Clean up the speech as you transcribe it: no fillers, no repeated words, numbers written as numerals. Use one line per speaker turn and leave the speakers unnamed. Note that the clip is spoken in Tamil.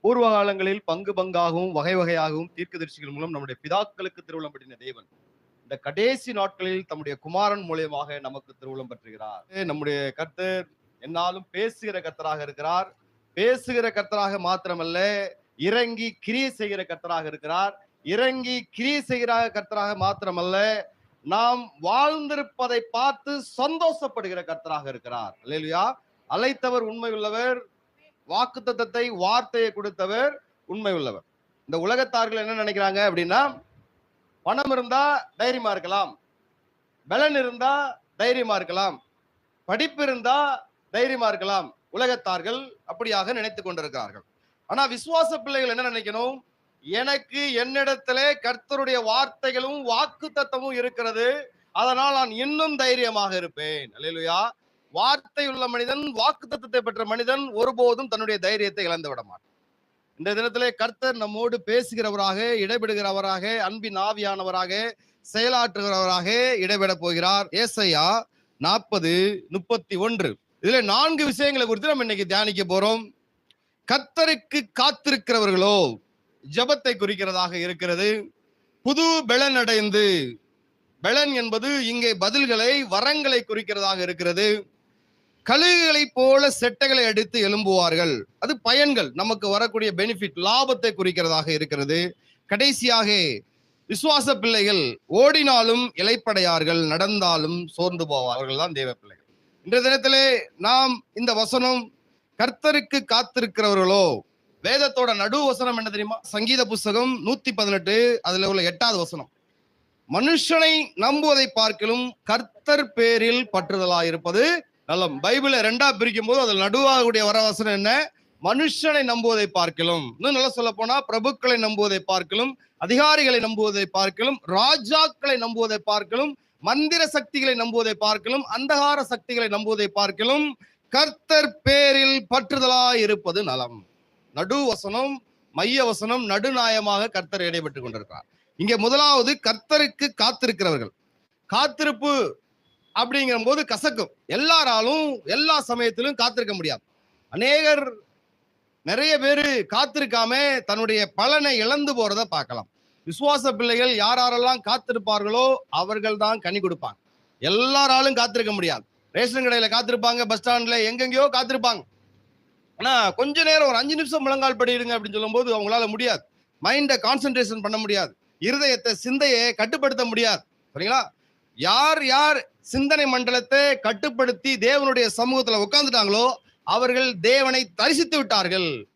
பூர்வ காலங்களில் பங்கு பங்காகவும் வகை வகையாகவும் தீர்க்கதரிசிகள் மூலம் நம்முடைய பிதாக்களுக்கு திருவுளம் பற்றின தேவன் இந்த கடைசி நாட்களில் தம்முடைய குமாரன் மூலியமாக நமக்கு திருவுளம் பற்றுகிறார். நம்முடைய கர்த்தர் என்னாலும் பேசுகிற கர்த்தராக இருக்கிறார். பேசுகிற கர்த்தராக மாத்திரமல்ல, இறங்கி கிரியை செய்கிற கர்த்தராக இருக்கிறார். இறங்கி கிரியை செய்கிற கர்த்தராக மாத்திரமல்ல, நாம் வாழ்ந்திருப்பதை பார்த்து சந்தோஷப்படுகிற கர்த்தராக இருக்கிறார். அல்லேலூயா. அழைத்தவர் உண்மை உள்ளவர், வாக்குத்தத்தத்தை வார்த்தையை கொடுத்தவர் உண்மை உள்ளவர். இந்த உலகத்தார்கள் என்ன நினைக்கிறாங்க அப்படின்னா, பணம் இருந்தா தைரியமா இருக்கலாம், பலன் இருந்தா தைரியமா இருக்கலாம், படிப்பு இருந்தா தைரியமா இருக்கலாம். உலகத்தார்கள் அப்படியாக நினைத்துக் கொண்டிருக்கிறார்கள். ஆனா விசுவாச பிள்ளைகள் என்ன நினைக்கணும்? எனக்கு என்னிடத்திலே கர்த்தருடைய வார்த்தைகளும் வாக்குத்தத்தமும் இருக்கிறது, அதனால் நான் இன்னும் தைரியமாக இருப்பேன். அல்லேலூயா. வார்த்தை உள்ள மனிதன், வாக்குத்தத்தத்தை பெற்ற மனிதன் ஒருபோதும் தன்னுடைய தைரியத்தை இழந்து விட மாட்டான். இந்த தினத்திலே கர்த்தர் நம்மோடு பேசுகிறவராக, இடைபெடுகிறவராக, அன்பின் ஆவியானவராக, செயலாற்றுகிறவராக இடைபெட போகிறார். ஏசாயா 40:31. இதுல 4 விஷயங்களை குறித்து நம்ம இன்னைக்கு தியானிக்க போறோம். கர்த்தருக்கு காத்திருக்கிறவர்களோ ஜெபத்தை குறிக்கிறதாக இருக்கிறது. புது பெலன் அடைந்து, பெலன் என்பது இங்கே பதில்களை, வரங்களை குறிக்கிறதாக இருக்கிறது. கழுகுகளை போல செட்டைகளை அடித்து எழும்புவார்கள். அது பயன்கள், நமக்கு வரக்கூடிய பெனிஃபிட், லாபத்தை குறிக்கிறதாக இருக்கிறது. கடைசியாக விசுவாச பிள்ளைகள் ஓடினாலும் இளைப்படையார்கள், நடந்தாலும் சோர்ந்து போவார்கள் தான் தேவ பிள்ளைகள். இன்றைய தினத்திலே நாம் இந்த வசனம், கர்த்தருக்கு காத்திருக்கிறவர்களோ, வேதத்தோட நடு வசனம் என்ன தெரியுமா? சங்கீத புஸ்தகம் 118 அதுல உள்ள 8வது வசனம். மனுஷனை நம்புவதை பார்க்கலும் கர்த்தர் பேரில் பற்றுதலாயிருப்பது நலம். பைபிளை 2ஆ பிரிக்கும் போது அதில் நடுவாகக்கூடிய வரவசனம் என்ன? மனுஷனை நம்புவதை பார்க்கலும், இன்னும் நல்லா சொல்ல போனா பிரபுக்களை நம்புவதை பார்க்கலும், அதிகாரிகளை நம்புவதை பார்க்கலும், ராஜாக்களை நம்புவதை பார்க்கலும், மந்திர சக்திகளை நம்புவதை பார்க்கலும், அந்தகார சக்திகளை நம்புவதை பார்க்கலும் கர்த்தர் பேரில் பற்றுதலாய் இருப்பது நலம். நடு வசனம், மைய வசனம், நடுநாயமாக கர்த்தர் இடைபெற்றுக் கொண்டிருக்கிறார். இங்க முதலாவது கர்த்தருக்கு காத்திருக்கிறவர்கள். காத்திருப்பு அப்படிங்கிற போது கசக்கும். எல்லாராலும் எல்லா சமயத்திலும் காத்திருக்க முடியாது. அநேகர், நிறைய பேரு காத்திருக்காம தன்னுடைய பலனை இழந்து போறத பார்க்கலாம். விசுவாச பிள்ளைகள் யாரெல்லாம் காத்திருப்பார்களோ அவர்கள் தான் கனி கொடுப்பாங்க. எல்லாராலும் காத்திருக்க முடியாது. ரேஷன் கடையில காத்திருப்பாங்க, பஸ் ஸ்டாண்ட்ல எங்கெங்கயோ காத்திருப்பாங்க. ஆனா கொஞ்ச நேரம் ஒரு 5 நிமிஷம் முழங்கால் படிடுங்க அப்படின்னு சொல்லும் போது அவங்களால முடியாது. மைண்டை கான்சென்ட்ரேஷன் பண்ண முடியாது, இருதயத்தை, சிந்தையை கட்டுப்படுத்த முடியாது. சரிங்களா? யார் யார் சிந்தனை மண்டலத்தை கட்டுப்படுத்தி தேவனுடைய சமூகத்துல உட்கார்ந்துட்டாங்களோ அவர்கள் தேவனை தரிசித்து விட்டார்கள்.